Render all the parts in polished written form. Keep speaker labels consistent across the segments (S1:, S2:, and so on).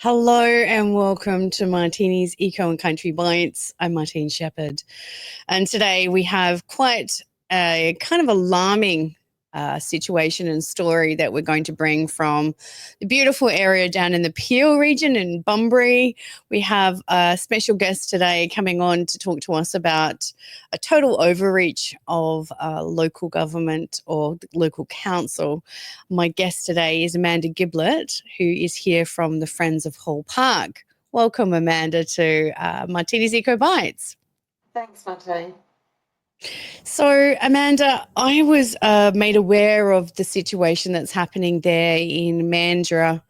S1: Hello and welcome to Martini's Eco and Country Bites. I'm Martine Shepherd, and today we have quite a kind of alarming situation and story that we're going to bring from the beautiful area down in the Peel region in Bunbury. We have a special guest today coming on to talk to us about a total overreach of local government or local council. My guest today is Amanda Giblett, who is here from the Friends of Hall Park. Welcome, Amanda, to Martini's Eco Bites.
S2: Thanks, Martine.
S1: So, Amanda, I was made aware of the situation that's happening there in Mandurah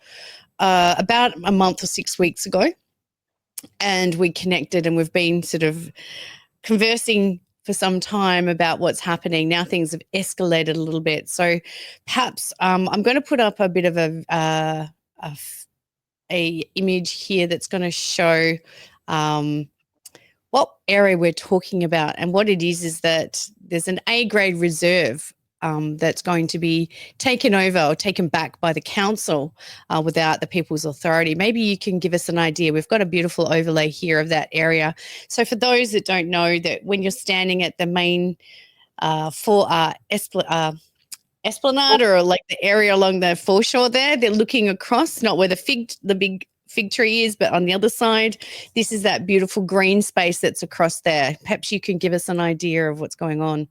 S1: about a month or 6 weeks ago. And we connected and we've been sort of conversing for some time about what's happening. Now things have escalated a little bit. So perhaps I'm going to put up a bit of a image here that's going to show what area we're talking about. And what it is that there's an A-grade reserve that's going to be taken over or taken back by the council without the People's Authority. Maybe you can give us an idea. We've got a beautiful overlay here of that area. So for those that don't know, that when you're standing at the main esplanade or like the area along the foreshore there, they're looking across, not where the big fig tree is, but on the other side, this is that beautiful green space that's across there. Perhaps you can give us an idea of what's going on.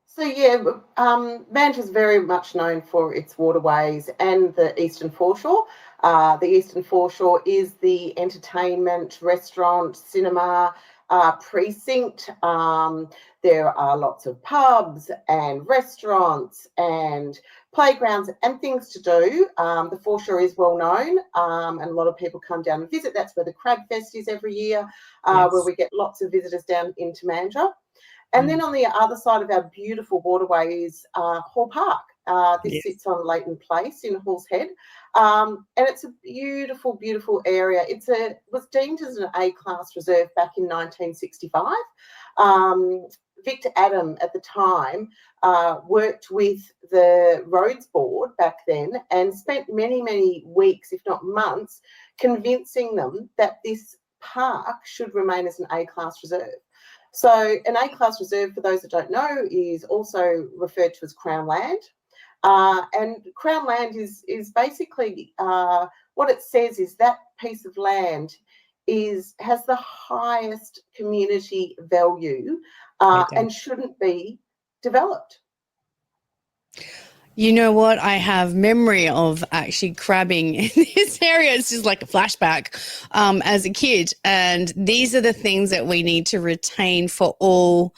S2: So yeah, Mandurah is very much known for its waterways and the eastern foreshore. The eastern foreshore is the entertainment, restaurant, cinema precinct. There are lots of pubs and restaurants and playgrounds and things to do. The foreshore is well known and a lot of people come down and visit. That's where the Crab Fest is every year,
S1: Yes.
S2: where we get lots of visitors down into Mandurah. And then on the other side of our beautiful waterway is Hall Park. This sits on Leighton Place in Hall's Head. And it's a beautiful, beautiful area. It was deemed as an A Class Reserve back in 1965. Victor Adam at the time worked with the Roads Board back then and spent many, many weeks, if not months, convincing them that this park should remain as an A Class Reserve. So an A-class reserve, for those that don't know, is also referred to as Crown Land. And Crown Land is basically what it says is that piece of land has the highest community value and shouldn't be developed.
S1: You know what? I have memory of actually crabbing in this area. It's just like a flashback as a kid. And these are the things that we need to retain for all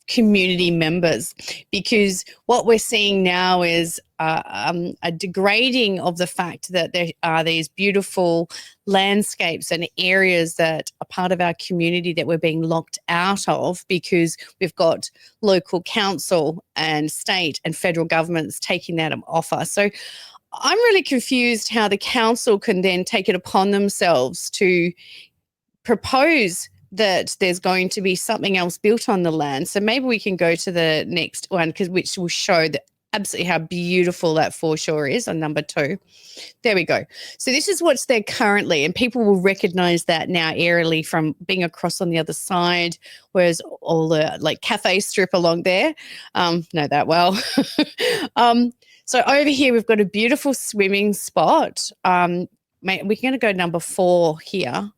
S1: community members, because what we're seeing now is a degrading of the fact that there are these beautiful landscapes and areas that are part of our community that we're being locked out of because we've got local council and state and federal governments taking that off us. So I'm really confused how the council can then take it upon themselves to propose that there's going to be something else built on the land. So maybe we can go to the next one, which will show that absolutely how beautiful that foreshore is on number 2. There we go. So this is what's there currently, and people will recognize that now aerially from being across on the other side, whereas all the like cafe strip along there, know that well. So over here, we've got a beautiful swimming spot. We're going to go number 4 here.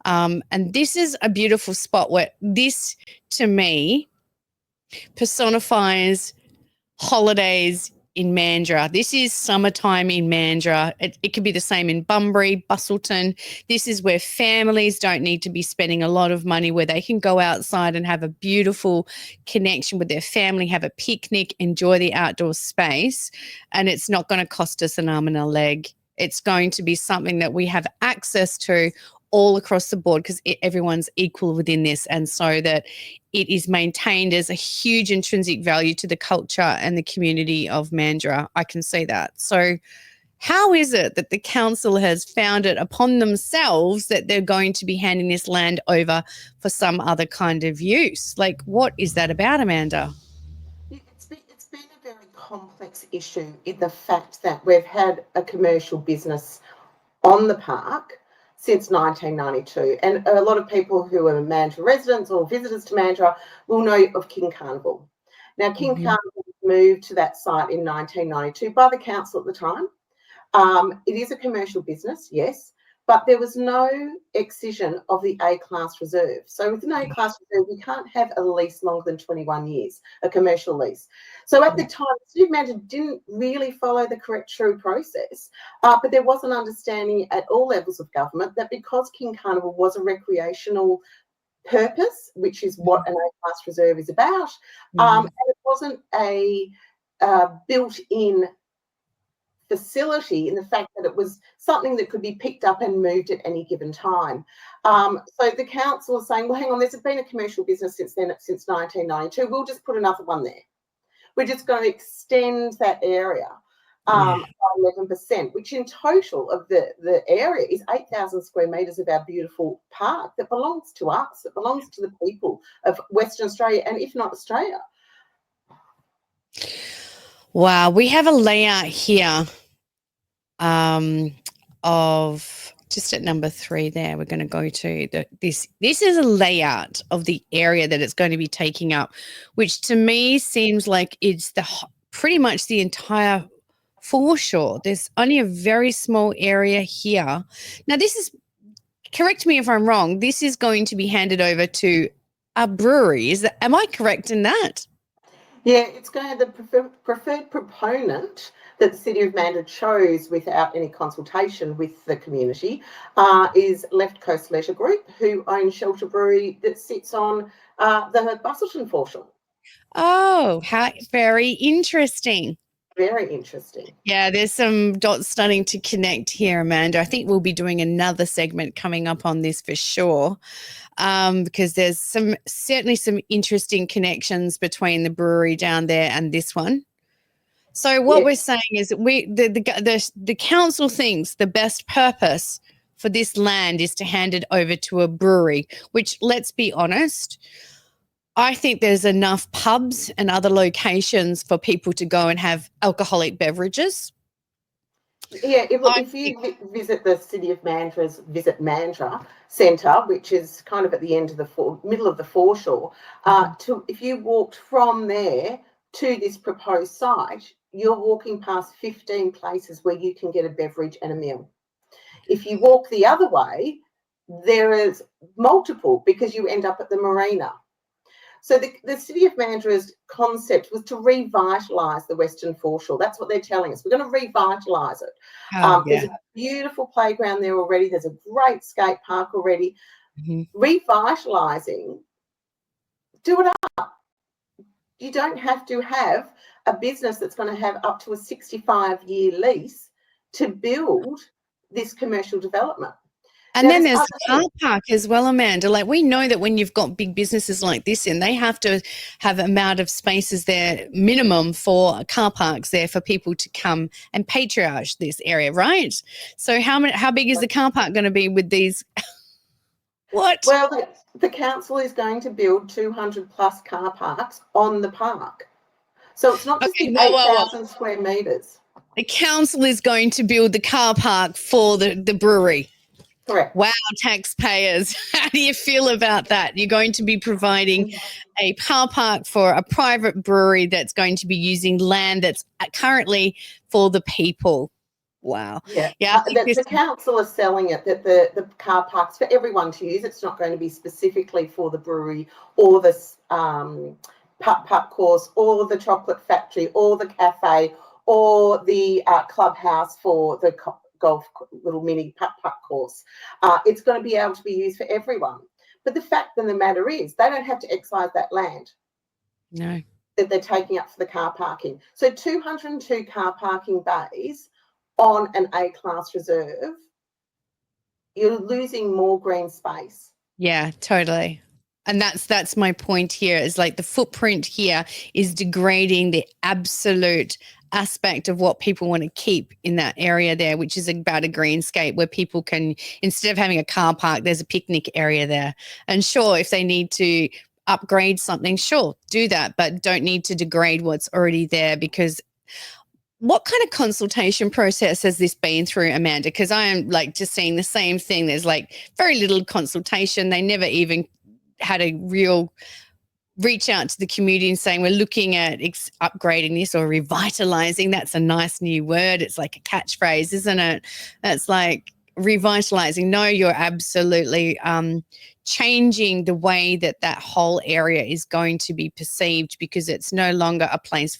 S1: And this is a beautiful spot where this, to me, personifies holidays in Mandurah. This is summertime in Mandurah. It could be the same in Bunbury, Busselton. This is where families don't need to be spending a lot of money, where they can go outside and have a beautiful connection with their family, have a picnic, enjoy the outdoor space, and it's not going to cost us an arm and a leg. It's going to be something that we have access to all across the board because everyone's equal within this, and so that it is maintained as a huge intrinsic value to the culture and the community of Mandurah. I can see that. So how is it that the council has found it upon themselves that they're going to be handing this land over for some other kind of use? Like, what is that about, Amanda?
S2: It's been a very complex issue in the fact that we've had a commercial business on the park since 1992. And a lot of people who are Mandurah residents or visitors to Mandurah will know of King Carnival. Now, King Carnival moved to that site in 1992 by the council at the time. It is a commercial business, yes, but there was no excision of the A Class Reserve. So with an A Class Reserve, you can't have a lease longer than 21 years, a commercial lease. So at the time, the City of Mandurah didn't really follow the correct true process, but there was an understanding at all levels of government that because King Carnival was a recreational purpose, which is what an A-class reserve is about, and it wasn't a built-in facility in the fact that it was something that could be picked up and moved at any given time. So the council is saying, well, hang on, there's been a commercial business since then, since 1992. We'll just put another one there. We're just going to extend that area by 11%, which in total of the area is 8,000 square metres of our beautiful park that belongs to us, that belongs to the people of Western Australia and if not Australia.
S1: Wow, we have a layout here of just at number 3 there. We're going to go to this is a layout of the area that it's going to be taking up, which to me seems like it's pretty much the entire foreshore. There's only a very small area here. Now this is, correct me if I'm wrong, this is going to be handed over to a brewery. Am I correct in that?
S2: Yeah, it's going to the preferred proponent that the City of Mandurah chose without any consultation with the community is Left Coast Leisure Group, who own Shelter Brewery that sits on the Busselton foreshore.
S1: Oh, how very interesting.
S2: Very interesting.
S1: Yeah, there's some dots starting to connect here, Amanda. I think we'll be doing another segment coming up on this for sure, because there's certainly some interesting connections between the brewery down there and this one. So what we're saying is that the council thinks the best purpose for this land is to hand it over to a brewery, which, let's be honest, I think there's enough pubs and other locations for people to go and have alcoholic beverages.
S2: Yeah, if you visit the City of Mandurah's Visit Mandurah Centre, which is kind of at the end of the middle of the foreshore, if you walked from there to this proposed site, you're walking past 15 places where you can get a beverage and a meal. If you walk the other way, there is multiple because you end up at the marina. So the City of Mandurah's concept was to revitalise the Western Foreshore. That's what they're telling us. We're going to revitalise it. There's a beautiful playground there already. There's a great skate park already. Revitalising, do it up. You don't have to have a business that's going to have up to a 65-year lease to build this commercial development.
S1: And then there's the car park as well, Amanda. Like, we know that when you've got big businesses like this in, they have to have amount of spaces there, minimum for car parks there for people to come and patronize this area, right? So how big is the car park going to be with these? What?
S2: Well, the council is going to build 200 plus car parks on the park. So it's not just the 8,000 square metres.
S1: The council is going to build the car park for the brewery.
S2: Correct.
S1: Wow, taxpayers. How do you feel about that? You're going to be providing a car park for a private brewery that's going to be using land that's currently for the people. Wow.
S2: Yeah. The council is selling it, that the car park's for everyone to use. It's not going to be specifically for the brewery or the putt course or the chocolate factory or the cafe or the clubhouse for the golf little mini putt course. It's going to be able to be used for everyone. But the fact of the matter is they don't have to excise that land.
S1: No.
S2: That they're taking up for the car parking. So 202 car parking bays on an A-class reserve, you're losing more green space.
S1: Yeah, totally. And that's my point here, is like the footprint here is degrading the absolute aspect of what people want to keep in that area there, which is about a greenscape where people can, instead of having a car park, there's a picnic area there. And sure, if they need to upgrade something, sure, do that, but don't need to degrade what's already there, because what kind of consultation process has this been through, Amanda? Because I am like just seeing the same thing. There's like very little consultation. They never even had a real reach out to the community and saying, we're looking at upgrading this or revitalizing. That's a nice new word. It's like a catchphrase, isn't it? That's like revitalizing. No, you're absolutely changing the way that that whole area is going to be perceived, because it's no longer a place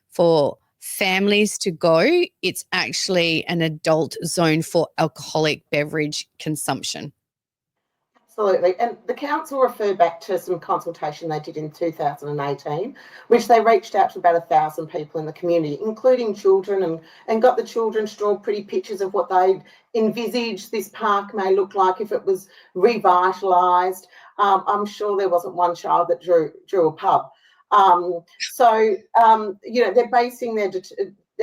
S1: for families to go. It's actually an adult zone for alcoholic beverage consumption.
S2: Absolutely. And the council referred back to some consultation they did in 2018, which they reached out to about 1,000 people in the community, including children, and got the children to draw pretty pictures of what they envisaged this park may look like if it was revitalised. I'm sure there wasn't one child that drew a pub. They're basing their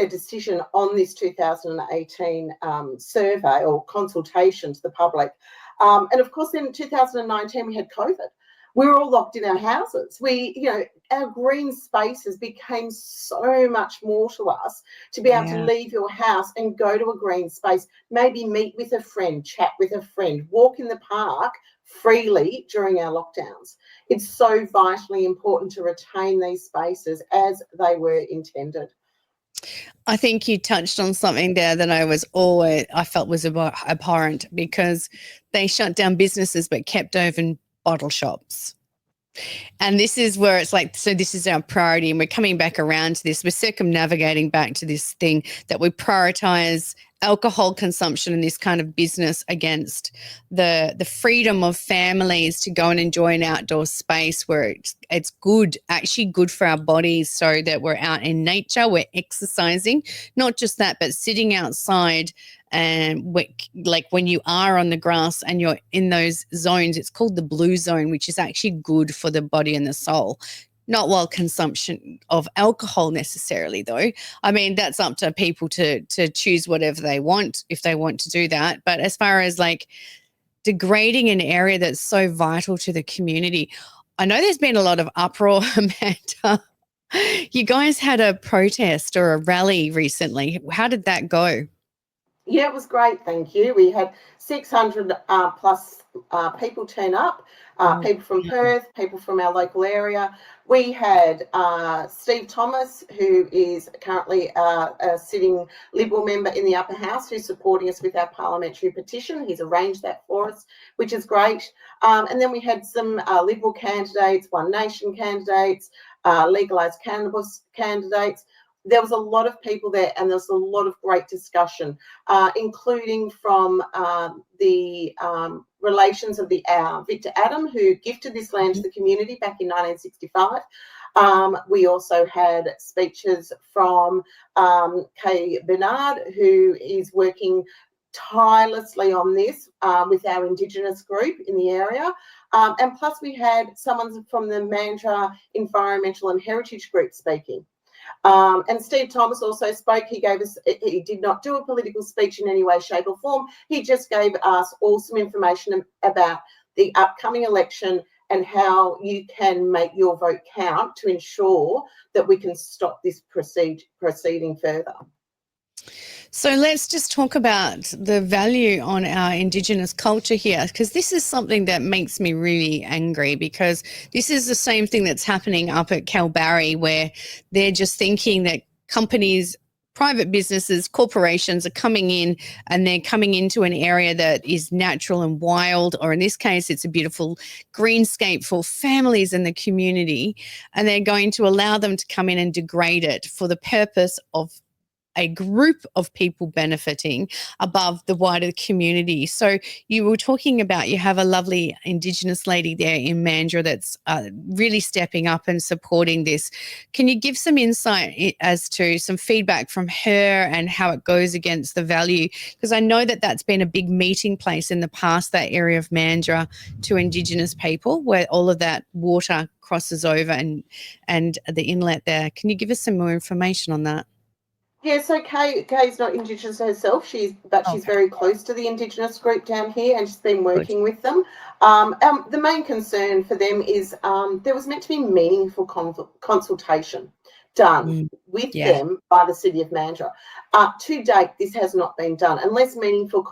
S2: decision on this 2018 survey or consultation to the public. And of course, in 2019, we had COVID. We were all locked in our houses. Our green spaces became so much more to us to be able to leave your house and go to a green space, maybe meet with a friend, chat with a friend, walk in the park freely during our lockdowns. It's so vitally important to retain these spaces as they were intended.
S1: I think you touched on something there that I felt was abhorrent, because they shut down businesses but kept open bottle shops. And this is where it's like, so this is our priority, and we're coming back around to this. We're circumnavigating back to this thing that we prioritize alcohol consumption and this kind of business against the freedom of families to go and enjoy an outdoor space where it's good, actually good for our bodies, so that we're out in nature, we're exercising. Not just that, but sitting outside. And like when you are on the grass and you're in those zones, it's called the blue zone, which is actually good for the body and the soul. Not while consumption of alcohol necessarily, though. I mean, that's up to people to choose whatever they want, if they want to do that. But as far as like degrading an area that's so vital to the community, I know there's been a lot of uproar, Amanda. You guys had a protest or a rally recently. How did that go?
S2: Yeah, it was great, thank you. We had 600 plus people turn up, people from Perth, people from our local area. We had Steve Thomas, who is currently a sitting Liberal member in the Upper House, who's supporting us with our parliamentary petition. He's arranged that for us, which is great. And then we had some Liberal candidates, One Nation candidates, legalised cannabis candidates. There was a lot of people there, and there was a lot of great discussion, including from the relations of Victor Adam, who gifted this land to the community back in 1965. We also had speeches from Kay Bernard, who is working tirelessly on this with our Indigenous group in the area. And plus we had someone from the Mandurah Environmental and Heritage Group speaking. And Steve Thomas also spoke. He did not do a political speech in any way, shape or form. He just gave us all some information about the upcoming election and how you can make your vote count to ensure that we can stop this proceeding further.
S1: So let's just talk about the value on our Indigenous culture here, because this is something that makes me really angry, because this is the same thing that's happening up at Kalbarri, where they're just thinking that companies, private businesses, corporations are coming in, and they're coming into an area that is natural and wild, or in this case, it's a beautiful greenscape for families in the community, and they're going to allow them to come in and degrade it for the purpose of a group of people benefiting above the wider community. So you were talking about, you have a lovely Indigenous lady there in Mandurah that's really stepping up and supporting this. Can you give some insight as to some feedback from her and how it goes against the value? Because I know that that's been a big meeting place in the past, that area of Mandurah, to Indigenous people, where all of that water crosses over and the inlet there. Can you give us some more information on that?
S2: Yeah, so Kay's not Indigenous herself. She's very close to the Indigenous group down here, and she's been working with them. The main concern for them is there was meant to be meaningful consultation done with them by the City of Mandurah. To date, this has not been done unless meaningful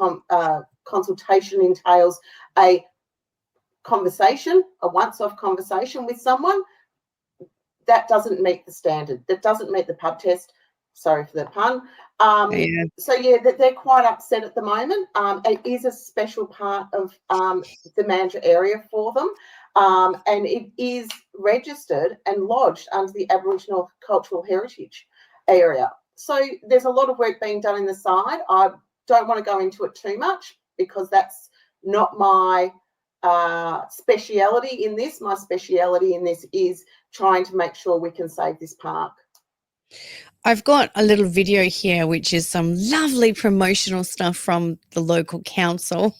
S2: consultation entails a conversation, a once-off conversation with someone. That doesn't meet the standard. That doesn't meet the pub test. Sorry for the pun. So, yeah, they're quite upset at the moment. It is a special part of the Mandurah area for them, and it is registered and lodged under the Aboriginal Cultural Heritage area. So there's a lot of work being done in the side. I don't want to go into it too much because that's not my speciality in this. My speciality in this is trying to make sure we can save this park.
S1: I've got a little video here, which is some lovely promotional stuff from the local council.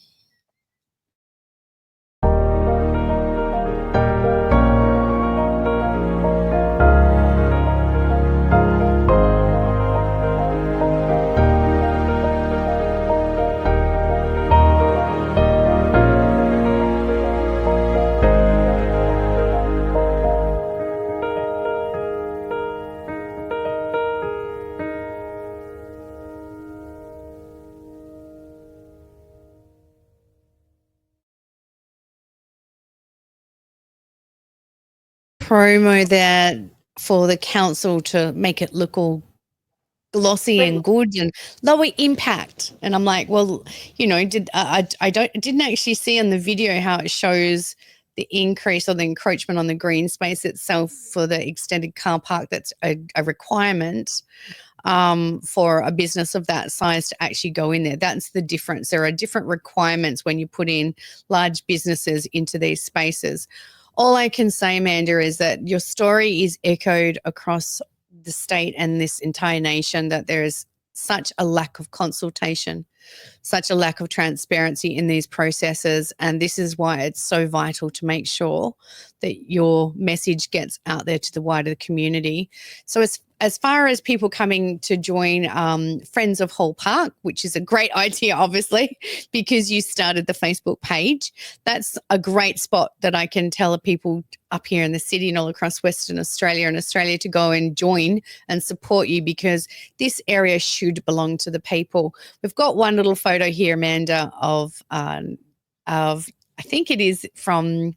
S1: Promo there for the council to make it look all glossy and good and lower impact. And I'm like, well, you know, didn't actually see on the video how it shows the increase or the encroachment on the green space itself for the extended car park. That's a requirement for a business of that size to actually go in there. That's the difference. There are different requirements when you put in large businesses into these spaces. All I can say, Amanda, is that your story is echoed across the state and this entire nation, that there is such a lack of consultation, such a lack of transparency in these processes. And this is why it's so vital to make sure that your message gets out there to the wider community. So as far as people coming to join Friends of Hall Park, which is a great idea, obviously, because you started the Facebook page, that's a great spot that I can tell people up here in the city and all across Western Australia and Australia to go and join and support you, because this area should belong to the people. We've got one little photo here, Amanda, of I think it is from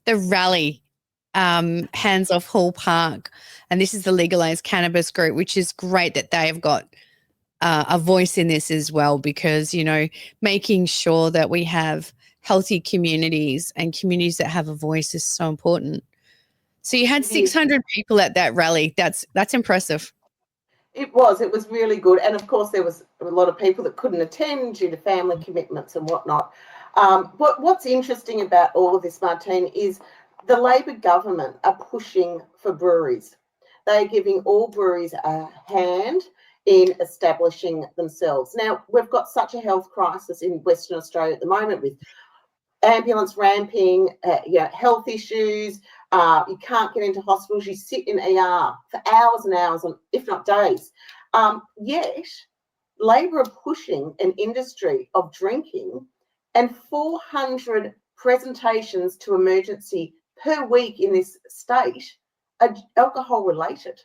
S1: the rally, Hands Off Hall Park, and this is the Legalised Cannabis group, which is great that they have got a voice in this as well, because, you know, making sure that we have healthy communities and communities that have a voice is so important. So you had 600 people at that rally. That's impressive.
S2: It was really good. And of course there was a lot of people that couldn't attend due to family commitments and whatnot. What's interesting about all of this, Martine, is the Labor government are pushing for breweries. They're giving all breweries a hand in establishing themselves. Now, we've got such a health crisis in Western Australia at the moment with ambulance ramping, health issues. You can't get into hospitals. You sit in ER for hours and hours, if not days. Yet, Labor are pushing an industry of drinking, and 400 presentations to emergency per week in this state are alcohol related.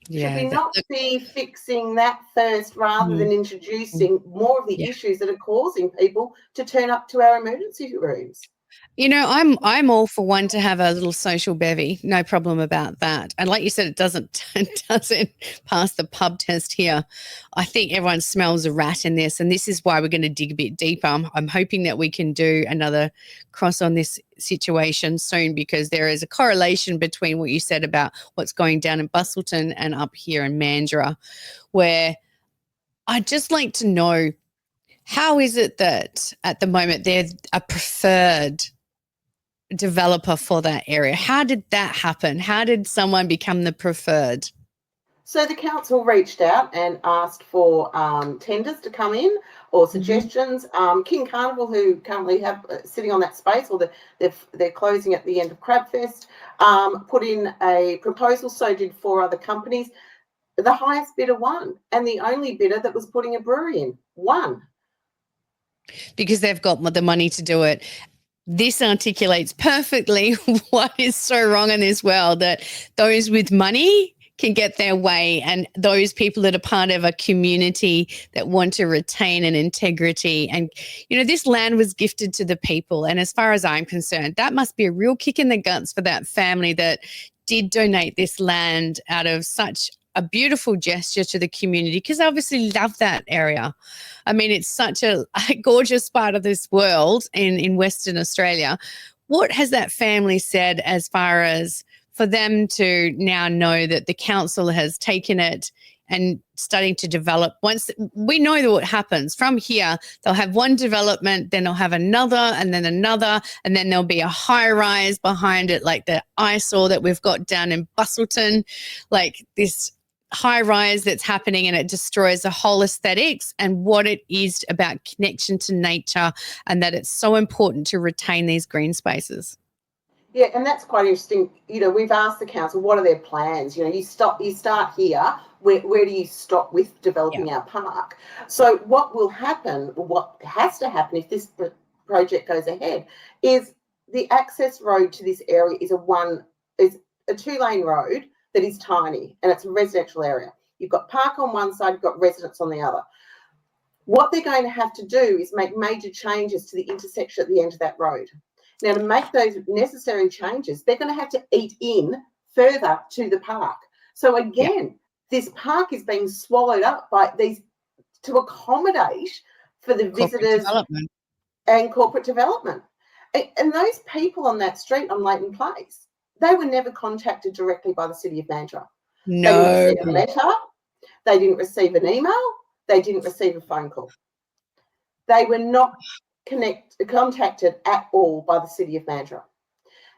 S2: Should we not be fixing that first rather than introducing more of the issues that are causing people to turn up to our emergency rooms?
S1: You know, I'm all for one to have a little social bevy, no problem about that. And like you said, it doesn't pass the pub test here. I think everyone smells a rat in this, and this is why we're going to dig a bit deeper. I'm hoping that we can do another cross on this situation soon, because there is a correlation between what you said about what's going down in Busselton and up here in Mandurah, where I'd just like to know, how is it that at the moment they're a preferred developer for that area? How did that happen? How did someone become the preferred?
S2: So the council reached out and asked for tenders to come in or suggestions. King Carnival, who currently have sitting on that space, or they're closing at the end of Crabfest, put in a proposal. So did 4 other companies. The highest bidder won, and the only bidder that was putting a brewery in won.
S1: Because they've got the money to do it. This articulates perfectly what is so wrong in this world, that those with money can get their way, and those people that are part of a community that want to retain an integrity. And, you know, this land was gifted to the people. And as far as I'm concerned, that must be a real kick in the guts for that family that did donate this land out of such a beautiful gesture to the community, because I obviously love that area. I mean, it's such a gorgeous part of this world in Western Australia. What has that family said as far as for them to now know that the council has taken it and starting to develop? Once we know that what happens from here, they'll have one development, then they'll have another, and then another, and then there'll be a high rise behind it, like the eyesore that we've got down in Bustleton, like this high rise that's happening, and it destroys the whole aesthetics and what it is about connection to nature, and that it's so important to retain these green spaces.
S2: Yeah, and that's quite interesting. You know, we've asked the council, what are their plans? You know, you start here. Where do you stop with developing our park? So what will happen, or what has to happen if this project goes ahead, is the access road to this area is a 2-lane road that is tiny, and it's a residential area. You've got park on one side, you've got residents on the other. What they're going to have to do is make major changes to the intersection at the end of that road. Now, to make those necessary changes, they're going to have to eat in further to the park. So again, this park is being swallowed up by these to accommodate for the visitors and corporate development. And those people on that street on Leighton Place, they were never contacted directly by the City of Mandurah.
S1: No.
S2: They didn't receive a letter. They didn't receive an email. They didn't receive a phone call. They were not contacted at all by the City of Mandurah.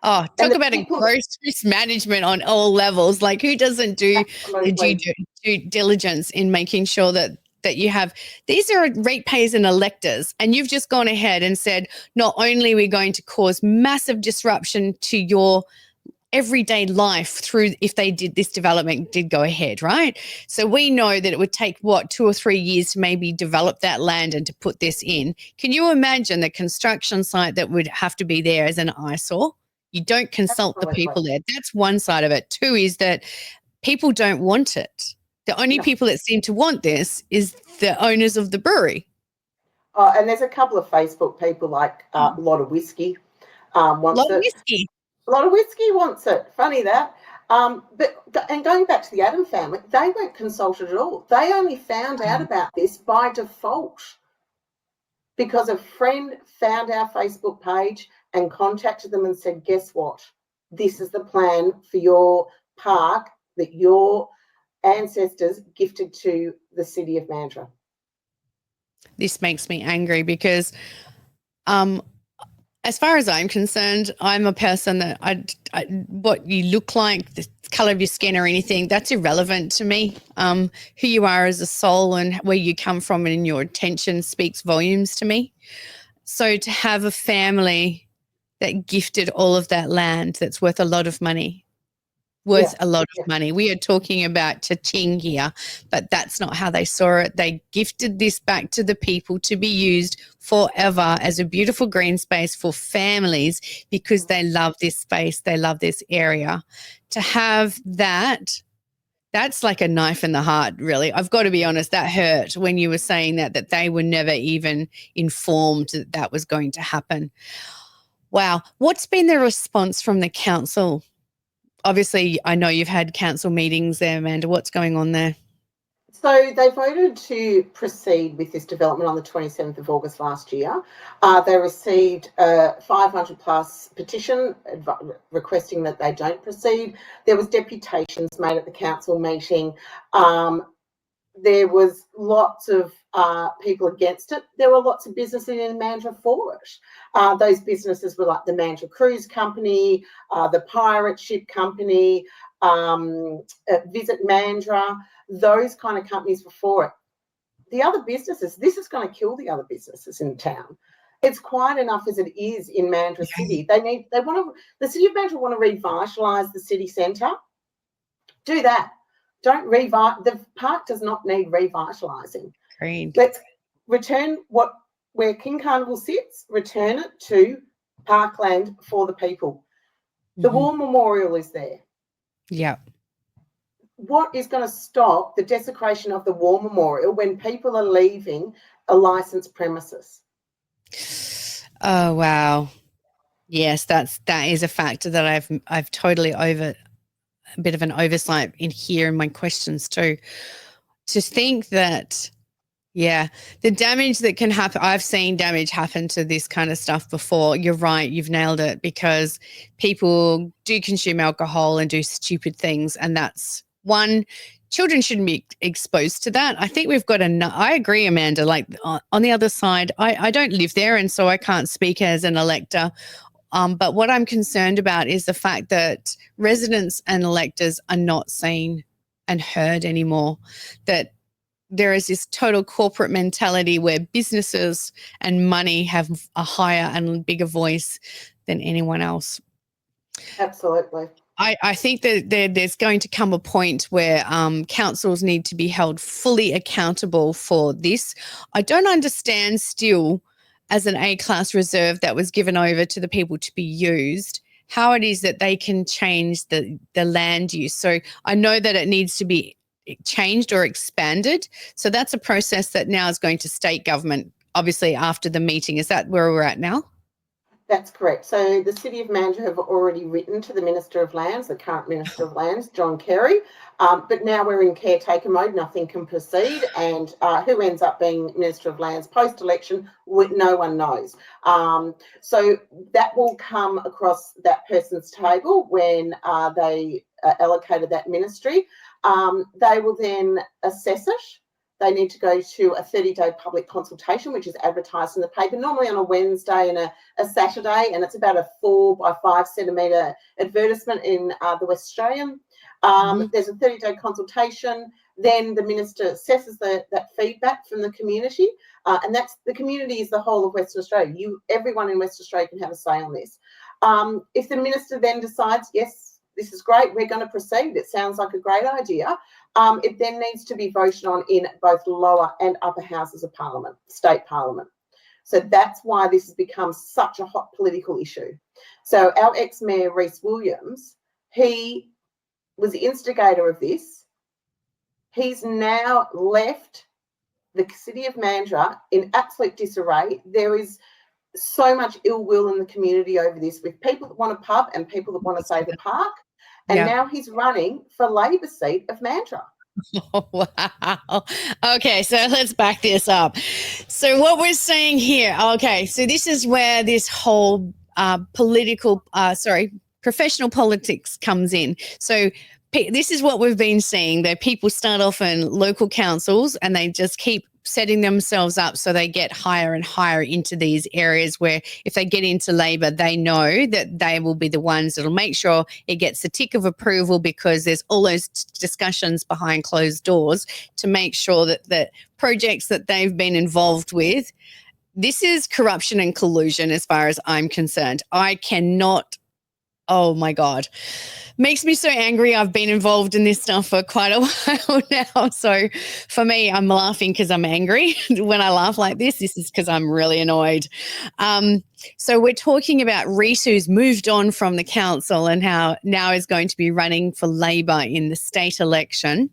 S1: Oh, talk about a gross mismanagement on all levels. Like, who doesn't do the due diligence in making sure that you have, these are ratepayers and electors, and you've just gone ahead and said, not only are we going to cause massive disruption to your everyday life through if they did this development did go ahead, right? So we know that it would take 2 or 3 years to maybe develop that land and to put this in. Can you imagine the construction site that would have to be there as an eyesore? You don't consult the people there. That's one side of it. 2 is that people don't want it. The only people that seem to want this is the owners of the brewery.
S2: Oh, and there's a couple of Facebook people like a lot of whiskey wants it. A lot of whiskey wants it. Funny that. And going back to the Adam family, they weren't consulted at all. They only found out about this by default because a friend found our Facebook page and contacted them and said, guess what? This is the plan for your park that your ancestors gifted to the City of Mandurah.
S1: This makes me angry because as far as I'm concerned, I'm a person that what you look like, the color of your skin or anything, that's irrelevant to me. Who you are as a soul and where you come from and your intention speaks volumes to me. So to have a family that gifted all of that land that's worth a lot of money, money. We are talking about cha-ching here, but that's not how they saw it. They gifted this back to the people to be used forever as a beautiful green space for families because they love this space, they love this area. To have that, that's like a knife in the heart, really. I've got to be honest, that hurt when you were saying that they were never even informed that that was going to happen. Wow. What's been the response from the council? Obviously, I know you've had council meetings there, Amanda. What's going on there?
S2: So they voted to proceed with this development on the 27th of August last year. They received a 500 plus petition requesting that they don't proceed. There was deputations made at the council meeting. There was lots of people against it. There were lots of businesses in Mandurah for it. Those businesses were like the Mandurah Cruise Company, the Pirate Ship Company, Visit Mandurah, those kind of companies were for it. The other businesses, this is going to kill the other businesses in town. It's quiet enough as it is in Mandurah City. The City of Mandurah want to revitalise the city centre. Do that. Don't the park does not need revitalising.
S1: Great.
S2: Let's return where King Carnival sits, return it to parkland for the people. The War Memorial is there.
S1: Yeah.
S2: what is going to stop the desecration of the War Memorial when people are leaving a licensed premises?
S1: Oh, wow. Yes, that is a factor that I've totally a bit of an oversight in here in my questions too. To think that, yeah, the damage that can happen. I've seen damage happen to this kind of stuff before. You're right. You've nailed it, because people do consume alcohol and do stupid things. And that's one, children shouldn't be exposed to that. I think we've got I agree, Amanda, like on the other side, I don't live there. And so I can't speak as an elector. But what I'm concerned about is the fact that residents and electors are not seen and heard anymore, that there is this total corporate mentality where businesses and money have a higher and bigger voice than anyone else.
S2: Absolutely.
S1: I think that there's going to come a point where councils need to be held fully accountable for this. I don't understand still, as an A-class reserve that was given over to the people to be used, how it is that they can change the land use. So I know that it needs to be changed or expanded. So that's a process that now is going to state government, obviously after the meeting. Is that where we're at now?
S2: That's correct. So the City of Mandurah have already written to the Minister of Lands, the current Minister of Lands, John Kerry, but now we're in caretaker mode, nothing can proceed, and who ends up being Minister of Lands post-election, no one knows. So that will come across that person's table when they allocated that ministry. They will then assess it. They need to go to a 30-day public consultation, which is advertised in the paper, normally on a Wednesday and a Saturday, and it's about a 4 by 5 centimetre advertisement in the West Australian. There's a 30-day consultation. Then the minister assesses that feedback from the community, and that's the community is the whole of Western Australia. Everyone in Western Australia can have a say on this. If the minister then decides, yes, this is great, we're going to proceed, it sounds like a great idea, it then needs to be voted on in both lower and upper houses of parliament, state parliament. So that's why this has become such a hot political issue. So our ex-mayor, Rhys Williams, he was the instigator of this. He's now left the City of Mandurah in absolute disarray. There is so much ill will in the community over this, with people that want a pub and people that want to save a park. And now he's running for Labor seat of Mandurah.
S1: Oh, wow. Okay, so let's back this up. So what we're saying here, okay, so this is where this whole professional politics comes in. So this is what we've been seeing, that people start off in local councils and they just keep setting themselves up so they get higher and higher into these areas where if they get into Labor, they know that they will be the ones that will make sure it gets a tick of approval, because there's all those discussions behind closed doors to make sure that the projects that they've been involved with, this is corruption and collusion as far as I'm concerned. I cannot, oh my God. Makes me so angry. I've been involved in this stuff for quite a while now. So for me, I'm laughing because I'm angry. When I laugh like this is because I'm really annoyed. So we're talking about Rhys, who's moved on from the council and how now is going to be running for Labor in the state election.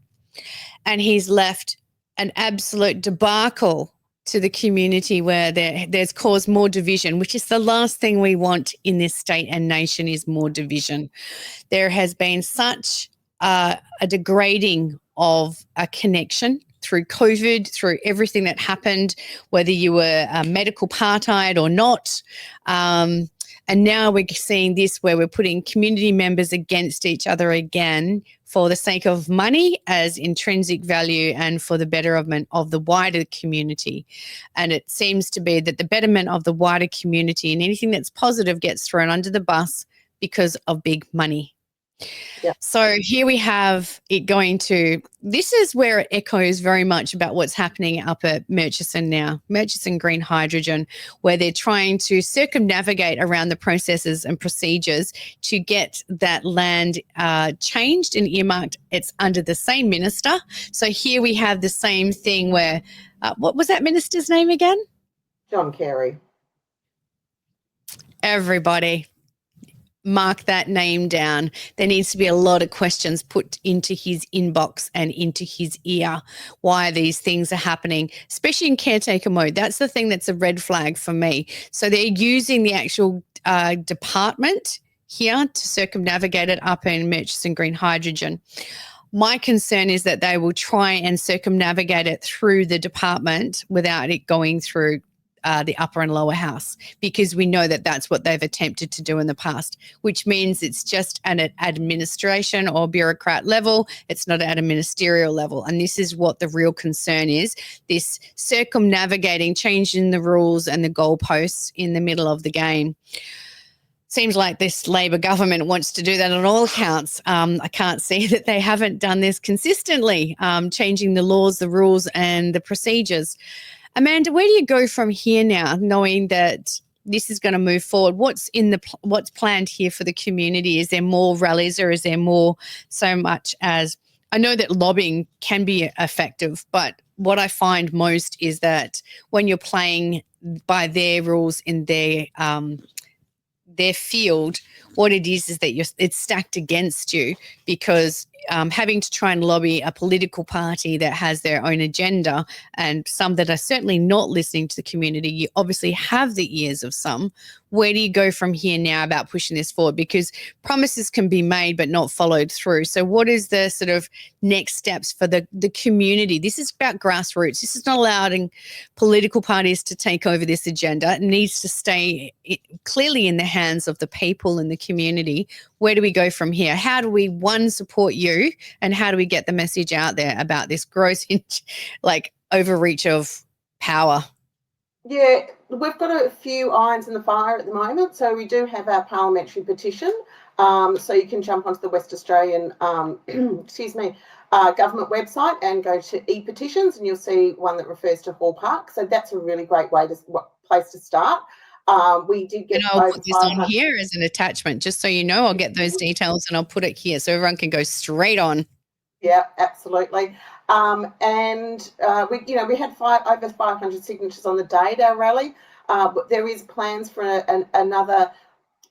S1: And he's left an absolute debacle to the community where there's caused more division, which is the last thing we want in this state and nation, is more division. There has been such a degrading of a connection through COVID, through everything that happened, whether you were medical apartheid or not. And now we're seeing this where we're putting community members against each other again for the sake of money as intrinsic value and for the betterment of the wider community. And it seems to be that the betterment of the wider community and anything that's positive gets thrown under the bus because of big money.
S2: Yeah.
S1: So here we have it going to, this is where it echoes very much about what's happening up at Murchison now, Murchison Green Hydrogen, where they're trying to circumnavigate around the processes and procedures to get that land changed and earmarked. It's under the same minister. So here we have the same thing where, what was that minister's name again?
S2: John Kerry.
S1: Everybody. mark that name down. There needs to be a lot of questions put into his inbox and into his ear why these things are happening, especially in caretaker mode. That's the thing that's a red flag for me. So they're using the actual department here to circumnavigate it up in Murchison Green Hydrogen. My concern is that they will try and circumnavigate it through the department without it going through the upper and lower house, because we know that that's what they've attempted to do in the past, which means it's just at an administration or bureaucrat level. It's not at a ministerial level. And this is what the real concern is, this circumnavigating, changing the rules and the goalposts in the middle of the game. Seems like this Labor government wants to do that on all accounts. I can't see that they haven't done this consistently, changing the laws, the rules and the procedures. Amanda, where do you go from here now, knowing that this is going to move forward? What's planned here for the community? Is there more rallies, or is there more so much as, I know that lobbying can be effective, but what I find most is that when you're playing by their rules in their field, what it is that it's stacked against you, because having to try and lobby a political party that has their own agenda, and some that are certainly not listening to the community, you obviously have the ears of some. Where do you go from here now about pushing this forward? Because promises can be made but not followed through. So what is the sort of next steps for the community? This is about grassroots. This is not allowing political parties to take over this agenda. It needs to stay clearly in the hands of the people in the community. Where do we go from here? How do we, one, support you, and how do we get the message out there about this gross overreach of power?
S2: Yeah, we've got a few irons in the fire at the moment. So we do have our parliamentary petition. So you can jump onto the West Australian government website and go to e-petitions, and you'll see one that refers to Hall Park. So that's a really great place to start. We did get.
S1: And I'll put this on here as an attachment, just so you know. I'll get those details and I'll put it here so everyone can go straight on.
S2: Yeah, absolutely. We had over 500 signatures on the day at our rally. But there is plans for another, I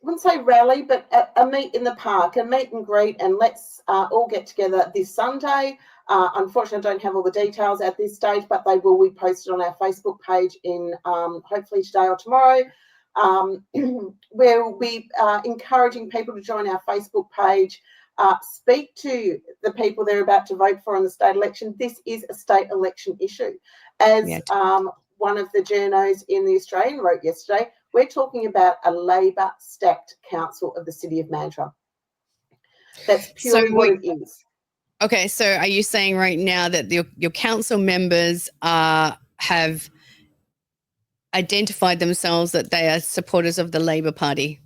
S2: wouldn't say rally, but a meet in the park, a meet and greet, and let's all get together this Sunday. Unfortunately, I don't have all the details at this stage, but they will be posted on our Facebook page in hopefully today or tomorrow. We'll be encouraging people to join our Facebook page. Speak to the people they're about to vote for in the state election. This is a state election issue. As one of the journos in The Australian wrote yesterday, we're talking about a Labor-stacked council of the City of Mantra. That's purely what it is.
S1: Okay, so are you saying right now that your council members have identified themselves that they are supporters of the Labor Party?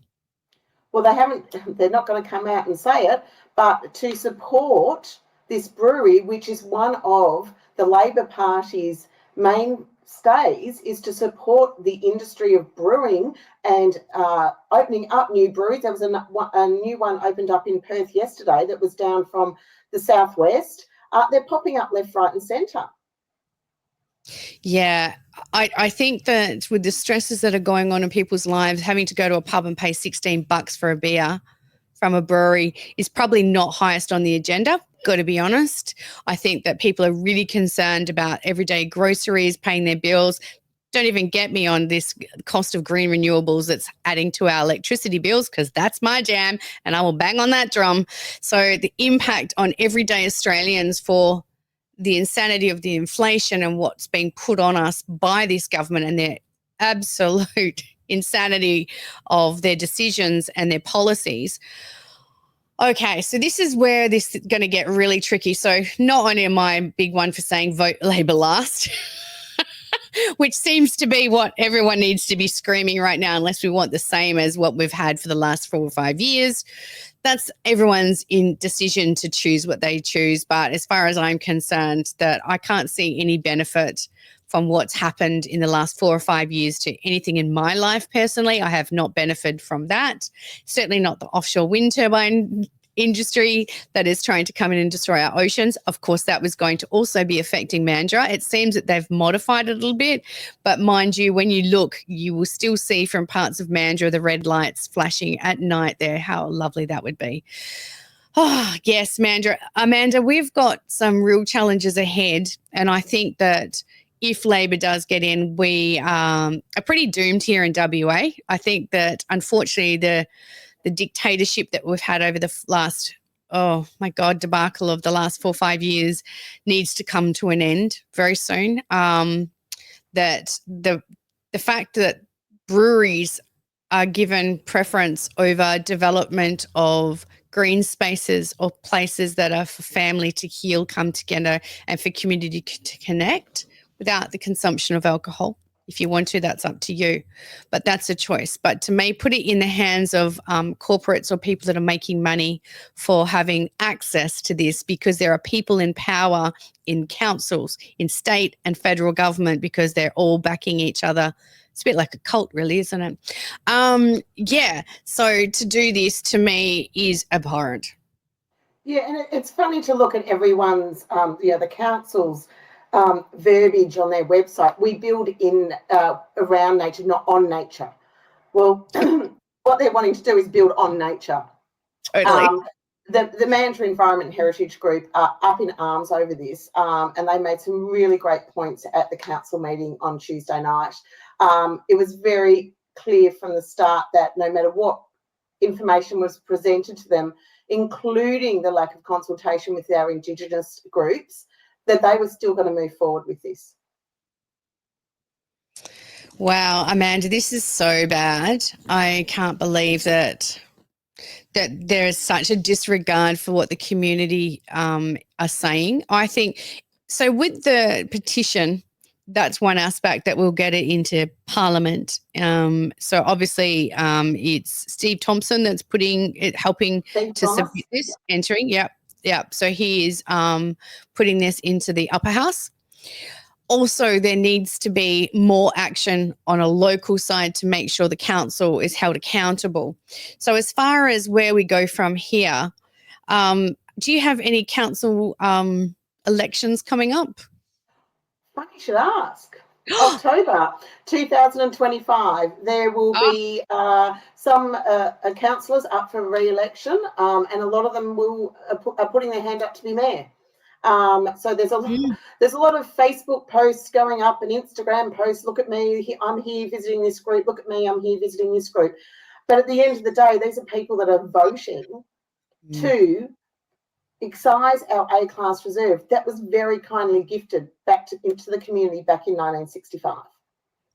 S2: Well, they're not going to come out and say it, but to support this brewery, which is one of the Labor Party's mainstays, is to support the industry of brewing and opening up new breweries. There was a new one opened up in Perth yesterday that was down from the southwest. They're popping up left, right and centre.
S1: Yeah, I think that with the stresses that are going on in people's lives, having to go to a pub and pay $16 for a beer from a brewery is probably not highest on the agenda, got to be honest. I think that people are really concerned about everyday groceries, paying their bills. Don't even get me on this cost of green renewables that's adding to our electricity bills, because that's my jam and I will bang on that drum. So the impact on everyday Australians for the insanity of the inflation and what's being put on us by this government and their absolute insanity of their decisions and their policies. Okay, so this is where this is going to get really tricky. So not only am I a big one for saying vote Labor last, which seems to be what everyone needs to be screaming right now, unless we want the same as what we've had for the last 4 or 5 years. That's everyone's decision to choose what they choose. But as far as I'm concerned, that I can't see any benefit from what's happened in the last 4 or 5 years to anything in my life personally. I have not benefited from that. Certainly not the offshore wind turbine industry that is trying to come in and destroy our oceans. Of course, that was going to also be affecting Mandurah. It seems that they've modified it a little bit, but mind you, when you look, you will still see from parts of Mandurah the red lights flashing at night there. How lovely that would be. Oh, yes, Mandurah. Amanda, we've got some real challenges ahead, and I think that if Labor does get in, we are pretty doomed here in WA. I think that, unfortunately, the dictatorship that we've had over the last, oh my God, debacle of the last 4 or 5 years needs to come to an end very soon. That the fact that breweries are given preference over development of green spaces or places that are for family to heal, come together, and for community to connect without the consumption of alcohol. If you want to, that's up to you. But that's a choice. But to me, put it in the hands of corporates or people that are making money for having access to this, because there are people in power in councils, in state and federal government, because they're all backing each other. It's a bit like a cult, really, isn't it? Yeah. So to do this, to me, is abhorrent.
S2: Yeah, and it's funny to look at everyone's, the council's verbiage on their website. We build in around nature, not on nature. Well, what they're wanting to do is build on nature.
S1: Totally.
S2: The Mandurah Environment and Heritage Group are up in arms over this, and they made some really great points at the council meeting on Tuesday night. It was very clear from the start that no matter what information was presented to them, including the lack of consultation with our Indigenous groups, that they were still going to move forward with this.
S1: Wow, Amanda, this is so bad. I can't believe that there is such a disregard for what the community are saying. I think, so with the petition, that's one aspect that we'll get it into Parliament. So obviously it's Steve Thompson that's helping to submit this, entering. Yep. So he is putting this into the upper house. Also, there needs to be more action on a local side to make sure the council is held accountable. So as far as where we go from here, do you have any council elections coming up?
S2: Funny you should ask. October 2025, there will be some councillors up for re-election, and a lot of them are putting their hand up to be mayor. So there's a lot of Facebook posts going up and Instagram posts. Look at me, I'm here visiting this group. Look at me, I'm here visiting this group. But at the end of the day, these are people that are voting to excise our A Class Reserve that was very kindly gifted back into the community back in 1965.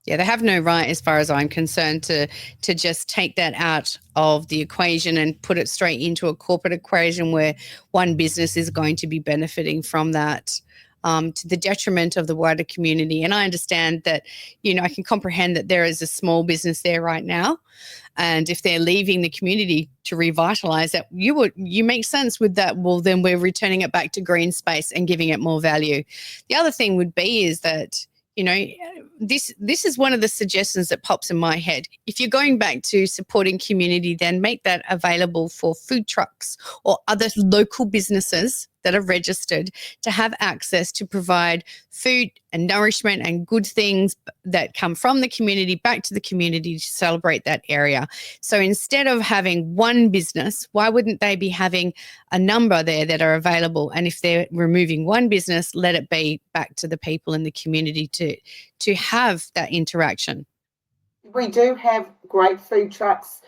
S1: Yeah, they have no right, as far as I'm concerned, to just take that out of the equation and put it straight into a corporate equation where one business is going to be benefiting from that, to the detriment of the wider community. And I understand that, I can comprehend that there is a small business there right now. And if they're leaving the community to revitalize that, you make sense with that. Well, then we're returning it back to green space and giving it more value. The other thing would be is that, this is one of the suggestions that pops in my head. If you're going back to supporting community, then make that available for food trucks or other local businesses that are registered to have access to provide food and nourishment and good things that come from the community back to the community to celebrate that area. So instead of having one business, why wouldn't they be having a number there that are available? And if they're removing one business, let it be back to the people in the community to have that interaction.
S2: We do have great food trucks,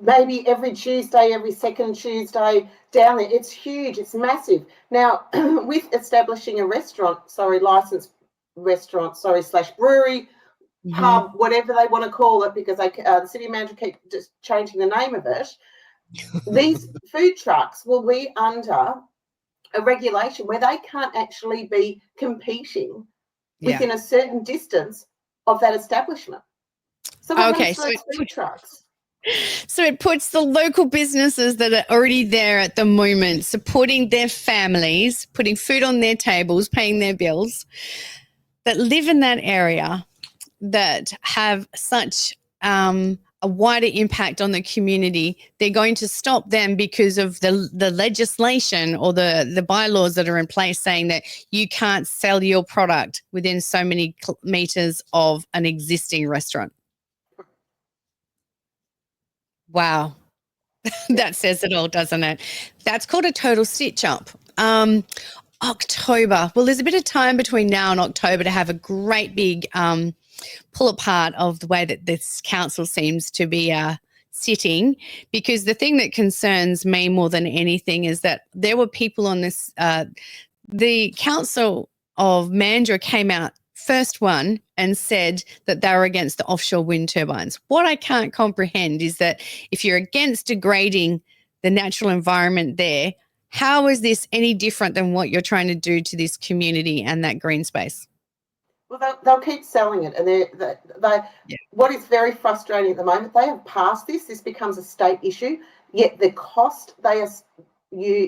S2: maybe every Tuesday, every second Tuesday down there. It's huge, it's massive. Now, with establishing a licensed restaurant, / brewery, pub, whatever they want to call it, because the city manager keep just changing the name of it, these food trucks will be under a regulation where they can't actually be competing within a certain distance of that establishment. So food trucks.
S1: So it puts the local businesses that are already there at the moment, supporting their families, putting food on their tables, paying their bills, that live in that area, that have such a a wider impact on the community, they're going to stop them because of the legislation or the bylaws that are in place saying that you can't sell your product within so many meters of an existing restaurant. Wow. That says it all, doesn't it? That's called a total stitch up. October. Well, there's a bit of time between now and October to have a great big pull apart of the way that this council seems to be sitting, because the thing that concerns me more than anything is that there were people on this, the council of Mandurah came out first one and said that they were against the offshore wind turbines. What I can't comprehend is that if you're against degrading the natural environment there, how is this any different than what you're trying to do to this community and that green space?
S2: Well, they'll keep selling it, and what is very frustrating at the moment, they have passed this. This becomes a state issue, yet the cost they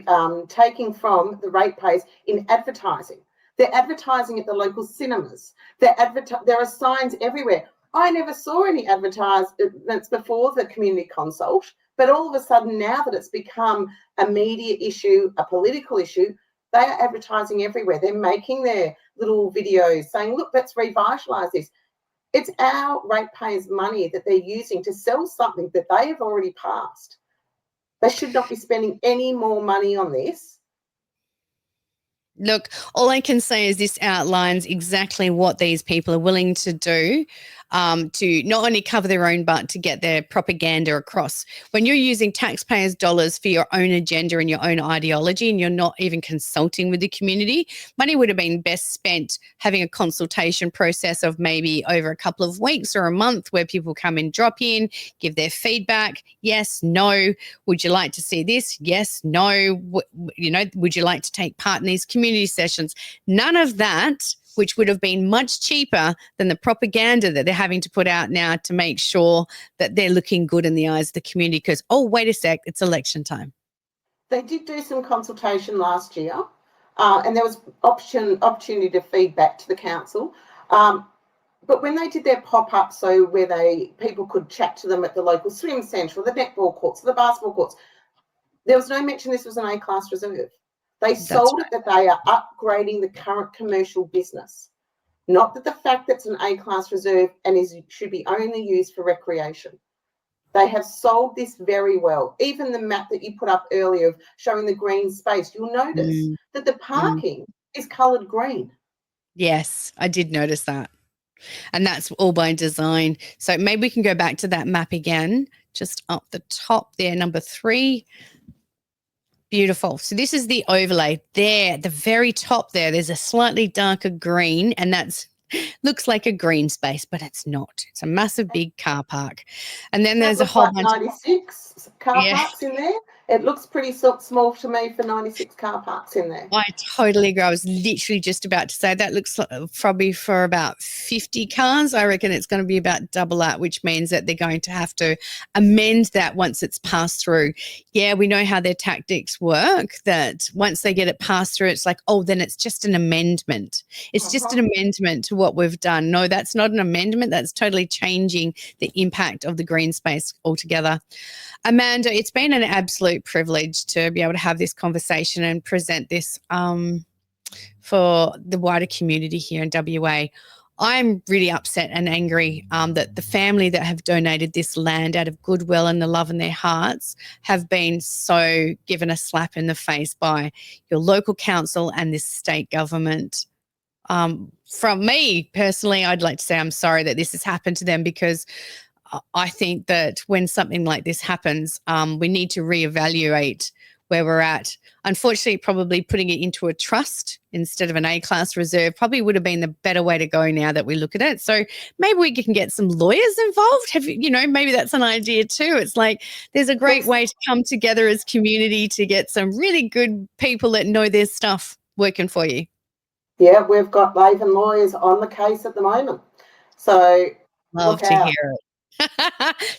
S2: are taking from the ratepayers in advertising. They're advertising at the local cinemas. There are signs everywhere. I never saw any advertisements before the community consult, but all of a sudden now that it's become a media issue, a political issue, they are advertising everywhere. They're making their little videos saying, look, let's revitalise this. It's our ratepayers' money that they're using to sell something that they have already passed. They should not be spending any more money on this.
S1: Look, all I can say is this outlines exactly what these people are willing to do to not only cover their own butt, to get their propaganda across. When you're using taxpayers' dollars for your own agenda and your own ideology, and you're not even consulting with the community, money would have been best spent having a consultation process of maybe over a couple of weeks or a month where people come and drop in, give their feedback. Yes, no. Would you like to see this? Yes, no. Would you like to take part in these community sessions? None of that, which would have been much cheaper than the propaganda that they're having to put out now to make sure that they're looking good in the eyes of the community because, oh, wait a sec, it's election time.
S2: They did do some consultation last year and there was opportunity to feed back to the council. But when they did their pop-up, so where people could chat to them at the local swim centre or the netball courts or the basketball courts, there was no mention this was an A Class Reserve. They sold it that they are upgrading the current commercial business, not that the fact that it's an A Class Reserve and should be only used for recreation. They have sold this very well. Even the map that you put up earlier of showing the green space, you'll notice that the parking is coloured green.
S1: Yes, I did notice that. And that's all by design. So maybe we can go back to that map again, just up the top there, number 3. Beautiful. So this is the overlay there at the very top there. There's a slightly darker green, and that's looks like a green space, but it's not. It's a massive big car park. And then there's a whole bunch
S2: 96 car parks in there. It looks pretty small to me for 96 car parks in there.
S1: I totally agree. I was literally just about to say that looks like probably for about 50 cars. I reckon it's going to be about double that, which means that they're going to have to amend that once it's passed through. Yeah, we know how their tactics work, that once they get it passed through, it's like, oh, then it's just an amendment. It's just an amendment to what we've done. No, that's not an amendment. That's totally changing the impact of the green space altogether. Amanda, it's been an absolute privilege to be able to have this conversation and present this for the wider community here in WA. I'm really upset and angry that the family that have donated this land out of goodwill and the love in their hearts have been so given a slap in the face by your local council and this state government. From me personally, I'd like to say I'm sorry that this has happened to them, because I think that when something like this happens, we need to reevaluate where we're at. Unfortunately, probably putting it into a trust instead of an A-class reserve probably would have been the better way to go now that we look at it. So maybe we can get some lawyers involved. Maybe that's an idea too. It's like there's a great way to come together as community to get some really good people that know their stuff working for you.
S2: Yeah, we've got Laven lawyers on the case at the moment. So
S1: love to hear it.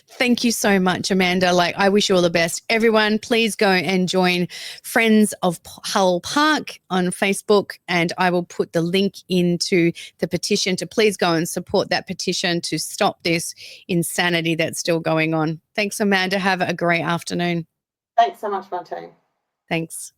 S1: Thank you so much, Amanda. Like, I wish you all the best. Everyone, please go and join Friends of Hull Park on Facebook, and I will put the link into the petition to please go and support that petition to stop this insanity that's still going on. Thanks, Amanda. Have a great afternoon.
S2: Thanks so much, Martine.
S1: Thanks.